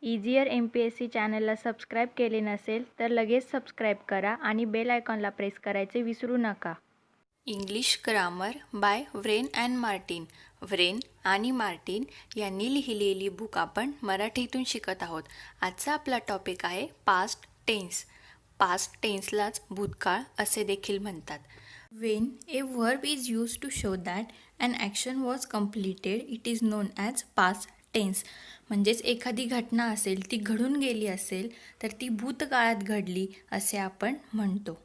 Easier MPSC चॅनलला subscribe केले नसेल तर लगेच सबस्क्राईब करा आणि बेल आयकॉनला प्रेस करायचे विसरू नका. English grammar bye Wren and Martin. Wren आणि मार्टिन यांनी लिहिलेली बुक आपण मराठीतून शिकत आहोत. आजचा आपला टॉपिक आहे पास्ट टेन्स. पास्ट टेन्सलाच भूतकाळ असे देखील म्हणतात. When a verb is use to show that an action was completed it is known as past tense. म्हणजेच एखादी घटना असेल, ती घडून गेली असेल तर ती भूतकाळात घडली असे आपण म्हणतो.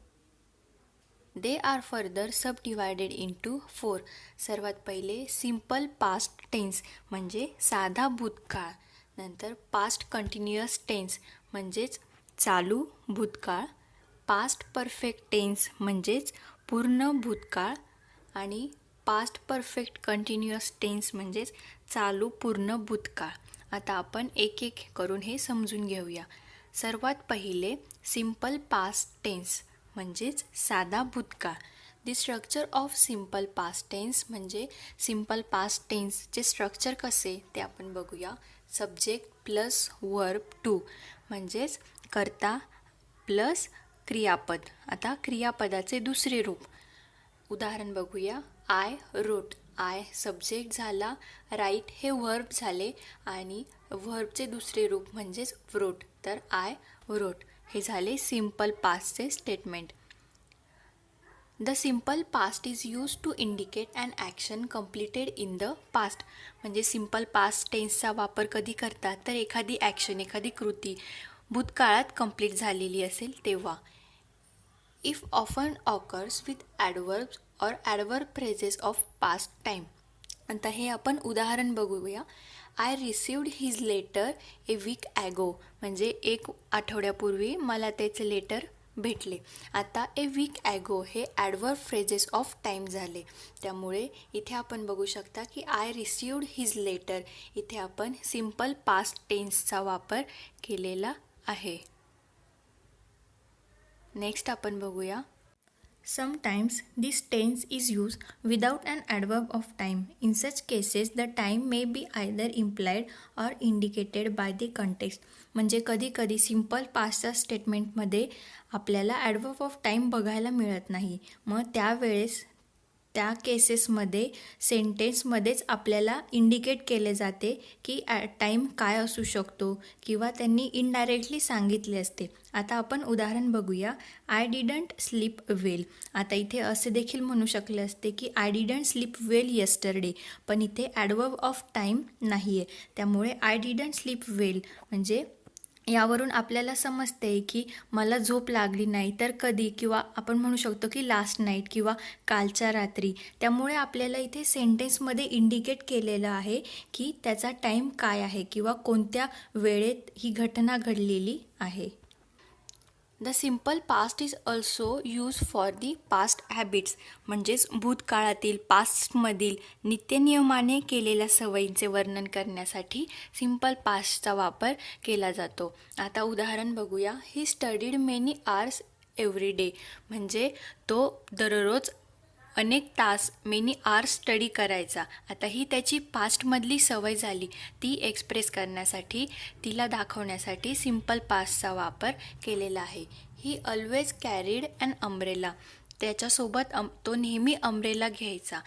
They are further sub divided into 4. सर्वात पहिले सिम्पल पास्ट टेन्स म्हणजे साधा भूतकाळ, नंतर पास्ट कंटिन्युअस टेन्स म्हणजेच चालू भूतकाळ, पास्ट परफेक्ट टेन्स म्हणजेच पूर्ण भूतकाळ आणि पास्ट परफेक्ट कंटिन्युअस टेन्स म्हणजेच चालू पूर्ण भूतकाळ. आता आपण एक एक करून हे समजून घेऊया. सर्वात पहिले सिम्पल पास्ट टेन्स म्हणजेच साधा भूतकाळ. The structure of simple past tense म्हणजे सिम्पल पास्ट टेन्सचे स्ट्रक्चर कसे ते आपण बघूया. सब्जेक्ट प्लस वर्ब टू म्हणजेच कर्ता प्लस क्रियापद. आता क्रियापदाचे दुसरे रूप उदाहरण बघूया. I wrote. आय सब्जेक्ट झाला, राईट हे वर्ब झाले आणि वर्बचे दुसरे रूप म्हणजेच व्रोट, तर आय रोट हे झाले सिम्पल पास्टचे statement. The simple past is use to indicate an action completed in the past. म्हणजे सिम्पल पास्ट टेन्सचा वापर कधी करतात तर एखादी ॲक्शन, एखादी कृती भूतकाळात कंप्लीट झालेली असेल तेव्हा. It often occurs with adverbs or adverb phrases of past time. आता हे आपण उदाहरण बघूया. I received his letter a week ago म्हणजे एक आठवड्यापूर्वी मला त्याचे लेटर भेटले. आता ए वीक ॲगो हे ॲडवर्ब फ्रेजेस ऑफ टाईम झाले, त्यामुळे इथे आपण बघू शकता की आय रिसिव्ड हिज लेटर इथे आपण सिम्पल पास्ट टेन्सचा वापर केलेला आहे. नेक्स्ट आपण बघूया. Sometimes this tense is used without an adverb of time. In such cases, the time may be either implied or indicated by the context. म्हणजे कधी कधी सिम्पल पास्टच्या स्टेटमेंटमध्ये आपल्याला ॲडवर्ब ऑफ टाईम बघायला मिळत नाही. मग त्यावेळेस त्या केसेसमध्ये सेंटेन्समध्येच आपल्याला इंडिकेट केले जाते की टाईम काय असू शकतो किंवा त्यांनी इनडायरेक्टली सांगितले असते. आता आपण उदाहरण बघूया. आय डिडंट स्लीप वेल. आता इथे असे देखील म्हणू शकले असते की I didn't sleep well yesterday, पण इथे ॲडवर्ब ऑफ टाईम नाही आहे, त्यामुळे आय डिडंट स्लीप वेल म्हणजे यावरून आपल्याला समजते की मला झोप लागली नाही तर कधी, किंवा आपण म्हणू शकतो की लास्ट नाईट किंवा कालच्या रात्री. त्यामुळे आपल्याला इथे सेंटेन्समध्ये इंडिकेट केलेलं आहे की त्याचा टाईम काय आहे किंवा कोणत्या वेळेत ही घटना घडलेली आहे. The simple past is also use for the past habits म्हणजेच भूतकाळातील पास्टमधील नित्यनियमाने केलेल्या सवयींचे वर्णन करण्यासाठी सिम्पल पास्टचा वापर केला जातो. आता उदाहरण बघूया. He studied many hours every day म्हणजे तो दररोज अनेक तास मेनी आवर्स स्टडी करायचा. आता ही त्याची पास्टमधली सवय झाली, ती एक्सप्रेस करण्यासाठी, तिला दाखवण्यासाठी सिम्पल पास्टचा वापर केलेला आहे. He always carried an umbrella. त्याच्यासोबत तो नेहमी अम्ब्रेला घ्यायचा,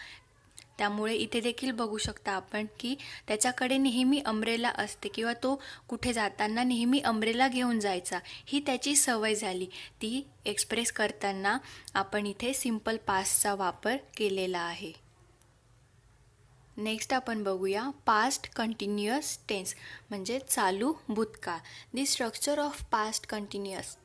त्यामुळे इथे देखील बघू शकता आपण की त्याच्याकडे नेहमी अम्ब्रेला असते किंवा तो कुठे जाताना नेहमी अम्ब्रेला घेऊन जायचा. ही त्याची सवय झाली, ती एक्सप्रेस करताना आपण इथे सिम्पल पास्टचा वापर केलेला आहे. नेक्स्ट आपण बघूया पास्ट कंटिन्युअस टेन्स म्हणजे चालू भूतकाळ. The structure of past continuous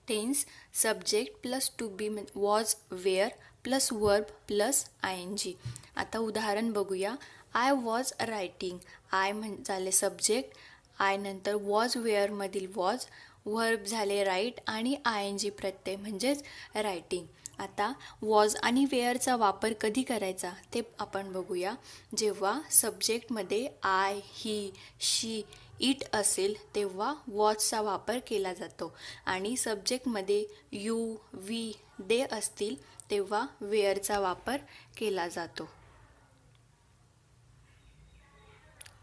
tense subject plus to be was were plus verb plus ING. आता उदाहरण बघूया. I was writing. आय झाले सब्जेक्ट, आय नंतर वॉज वेअरमधील वॉज, वर्ब झाले राईट आणि ING प्रत्यय म्हणजेच रायटिंग. आता वॉज आणि वेअरचा वापर कधी करायचा ते आपण बघूया. जेव्हा सब्जेक्टमध्ये आय, ही, शी, इट असेल तेव्हा वॉजचा वापर केला जातो आणि सब्जेक्टमध्ये यू, वी, दे असतील तेव्हा वेअरचा वापर केला जातो.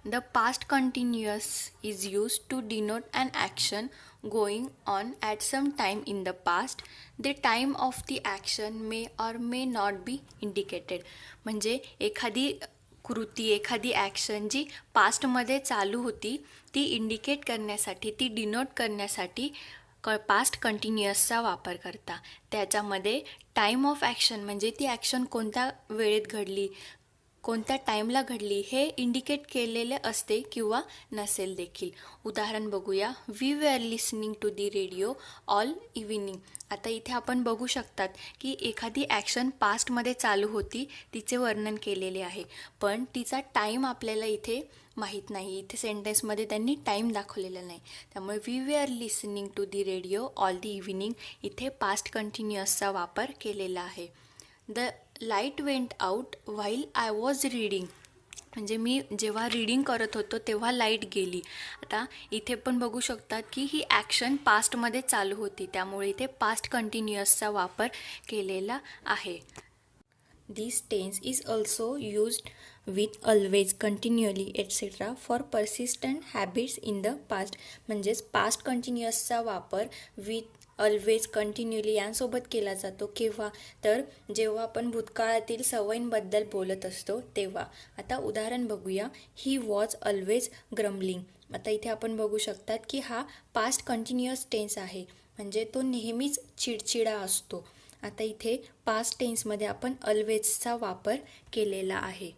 The past continuous is used to denote an action going on at some time in the past. The time of the action may or may not be indicated. म्हणजे एखादी कृती, एखादी ॲक्शन जी पास्टमध्ये चालू होती ती इंडिकेट करण्यासाठी, ती डिनोट करण्यासाठी पास्ट कंटिन्युअसचा वापर करता. त्याच्यामध्ये टाईम ऑफ ॲक्शन म्हणजे ती ॲक्शन कोणत्या वेळेत घडली, कोणत्या टाईमला घडली हे इंडिकेट केलेले असते किंवा नसेल देखील. उदाहरण बघूया. We were listening to the radio all evening. आता इथे आपण बघू शकतात की एखादी ॲक्शन पास्टमध्ये चालू होती, तिचे वर्णन केलेले आहे, पण तिचा टाईम आपल्याला इथे माहीत नाही. इथे सेंटेन्समध्ये त्यांनी टाईम दाखवलेला नाही. त्यामुळे we were listening to the radio all the evening इथे पास्ट कंटिन्युअसचा वापर केलेला आहे. The light went out while I was reading. म्हणजे मी जेव्हा रीडिंग करत होतो तेव्हा लाईट गेली. आता इथे पण बघू शकतात की ही ॲक्शन पास्टमध्ये चालू होती, त्यामुळे इथे पास्ट कंटिन्युअसचा वापर केलेला आहे. This tense is also used with always, continually, etc. for persistent habits in the past. म्हणजेच पास्ट कंटिन्युअसचा वापर विथ ऑलवेज, कंटिन्युअली यांसोबत केला जातो. केव्हा तर जेव्हा आपण भूतकाळातील सवयींबद्दल बोलत असतो तेव्हा. आता उदाहरण बघूया. He was always grumbling. आता इथे आपण बघू शकतात की हा पास्ट कंटिन्युअस टेन्स आहे, म्हणजे तो नेहमीच चिडचिडा असतो. आता इथे पास्ट टेन्समध्ये आपण ऑलवेजचा वापर केलेला आहे.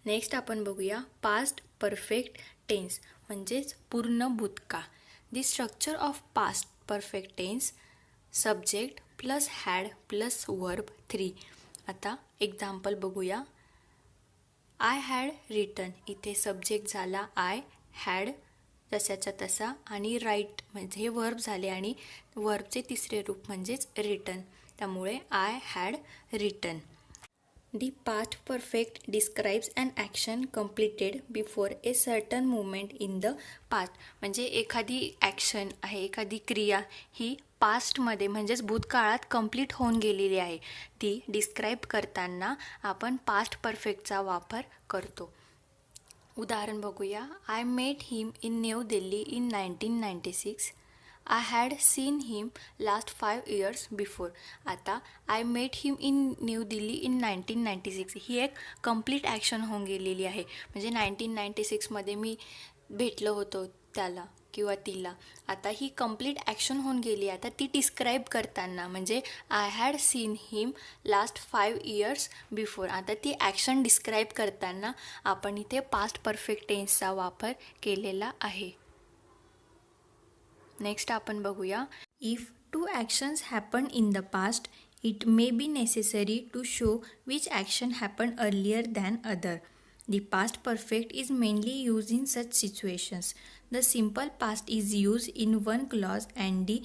नेक्स्ट आपण बघूया पास्ट परफेक्ट टेन्स म्हणजेच पूर्ण भूतकाळ. The structure of past perfect tense subject plus had plus verb 3. आता एक्झाम्पल बघूया. I had written. इथे सब्जेक्ट झाला आय, हॅड तसाच्या तसा आणि राईट म्हणजे हे वर्ब झाले आणि वर्बचे तिसरे रूप म्हणजेच रिटन. त्यामुळे I had written. The past perfect describes an action completed before a certain movement in the past. म्हणजे एखादी ॲक्शन आहे, एखादी क्रिया ही पास्टमध्ये म्हणजेच भूतकाळात कंप्लीट होऊन गेलेली आहे, ती डिस्क्राईब करताना आपण पास्ट परफेक्टचा वापर करतो. उदाहरण बघूया. I met him in New Delhi in 1996. I had seen him last 5 years before. आता I met him in New Delhi in 1996 ही एक कंप्लीट ॲक्शन होऊन गेलेली आहे. म्हणजे 1996मध्ये मी भेटलो होतो त्याला किंवा तिला. आता ही कंप्लीट ॲक्शन होऊन गेली. आता ती डिस्क्राईब करताना म्हणजे I had seen him last 5 years before. आता ती ॲक्शन डिस्क्राईब करताना आपण इथे पास्ट परफेक्ट टेन्सचा वापर केलेला आहे. नेक्स्ट आपण बघूया. If 2 actions happen in the past it may be necessary to show which action happen earlier than other. The past perfect is mainly used in such situations. The simple past is used in one clause and the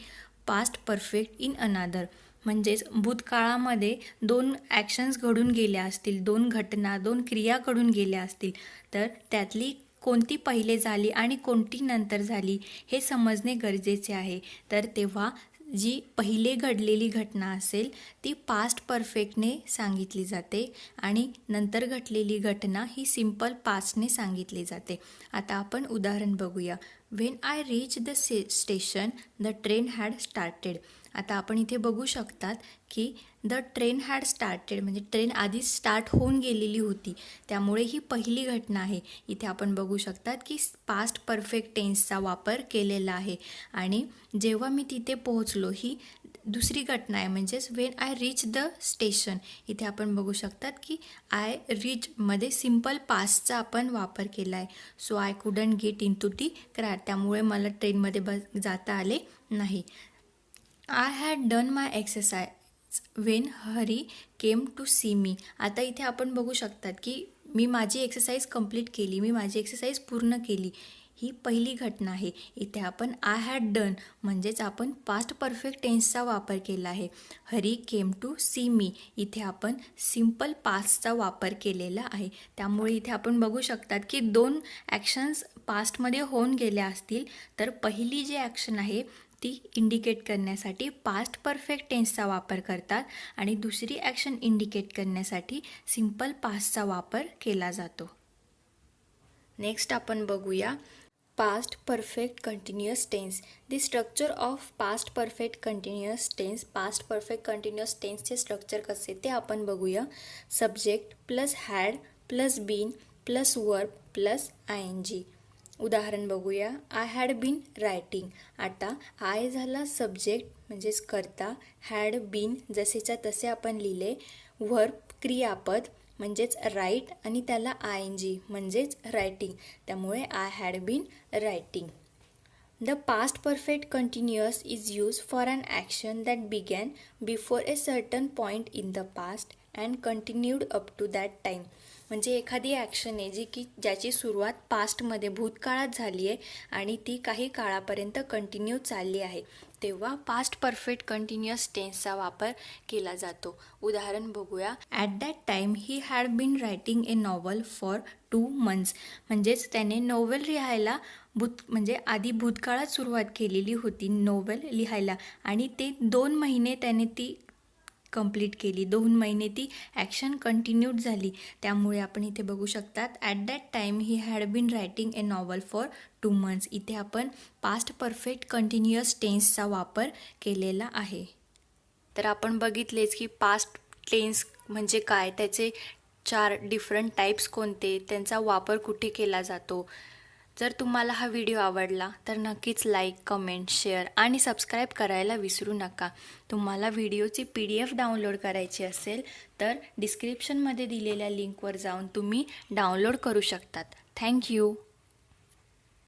past perfect in another. म्हणजेच भूतकाळामध्ये 2 actions घडून गेल्या असतील, 2 घटना, 2 क्रिया घडून गेल्या असतील, तर त्यातली कोणती पहिले झाली आणि कोणती नंतर झाली हे समजणे गरजेचे आहे. तर तेव्हा जी पहिले घडलेली घटना असेल ती पास्ट परफेक्टने सांगितली जाते आणि नंतर घडलेली घटना ही सिम्पल पास्टने सांगितली जाते. आता आपण उदाहरण बघूया. When I reach the station the train had started. आता आपण इथे बघू शकतात की द ट्रेन हॅड स्टार्टेड म्हणजे ट्रेन आधीच स्टार्ट होऊन गेलेली होती, त्यामुळे ही पहिली घटना आहे. इथे आपण बघू शकतात की पास्ट परफेक्ट टेन्सचा वापर केलेला आहे आणि जेव्हा मी तिथे पोहोचलो ही दुसरी घटना आहे, म्हणजेच when I reach the station. इथे आपण बघू शकतात की आय रीचमध्ये सिम्पल पास्टचा आपण वापर केला आहे. So I couldn't get into the car. त्यामुळे मला ट्रेनमध्ये जाता आले नाही. I had done my exercise when Hari came to see me. आता इथे आपण बघू शकतात की मी माझी एक्सरसाइज कंप्लीट केली, मी माझी एक्सरसाइज पूर्ण केली, ही पहिली घटना आहे. इथे आपण आय हॅड डन म्हणजेच आपण पास्ट परफेक्ट टेन्सचा वापर केला आहे. हरी केम टू सी मी इथे आपण सिम्पल पास्टचा वापर केलेला आहे. त्यामुळे इथे आपण बघू शकतात की 2 ॲक्शन्स पास्टमध्ये होऊन गेल्या असतील तर पहिली जी ॲक्शन आहे ती इंडिकेट करण्यासाठी पास्ट परफेक्ट टेन्सचा वापर करतात आणि दुसरी ॲक्शन इंडिकेट करण्यासाठी सिम्पल पास्टचा वापर केला जातो. नेक्स्ट आपण बघूया past perfect continuous tense. The structure of past perfect continuous tense. Past perfect continuous टेन्सचे स्ट्रक्चर कसे ते आपण बघूया. Subject plus had plus been plus verb plus ING. उदाहरण बघूया. I had been writing. आता आय झाला सब्जेक्ट म्हणजेच कर्ता, हॅड बीन जसेच्या तसे आपण लिहिले, वर्ब क्रियापद म्हणजेच राईट आणि त्याला ING म्हणजेच रायटिंग, त्यामुळे I had been writing. The past perfect continuous is use for an action that began before a certain point in the past and continued up to that time. म्हणजे एखादी action आहे ज्याची सुरुवात पास्टमध्ये भूतकाळात झाली आहे आणि ती काही काळापर्यंत कंटिन्यू चालली आहे, तेव्हा पास्ट परफेक्ट कंटिन्युअस टेन्सचा वापर केला जातो. उदाहरण बघूया. At that time he had been writing a novel for 2 months. म्हणजेच त्याने नोवेल लिहायला म्हणजे आधी भूतकाळात सुरुवात केलेली होती नोवेल लिहायला आणि ते 2 महिने त्याने ती कंप्लीट केली. 2 महिने ती ॲक्शन कंटिन्यूड झाली. त्यामुळे आपण इथे बघू शकतात at that time he had been writing a novel for 2 months. इथे आपण पास्ट परफेक्ट कंटिन्युअस टेन्सचा वापर केलेला आहे. तर आपण बघितलेच की पास्ट टेन्स म्हणजे काय, त्याचे 4 डिफरंट टाईप्स कोणते, त्यांचा वापर कुठे केला जातो. जर तुम्हाला हा व्हिडिओ आवडला तर नक्कीच लाईक, कमेंट, शेअर आणि सबस्क्राईब करायला विसरू नका. तुम्हाला व्हिडिओची PDF डाउनलोड करायची असेल तर डिस्क्रिप्शनमध्ये दिलेल्या लिंकवर जाऊन तुम्ही डाउनलोड करू शकतात. थँक्यू.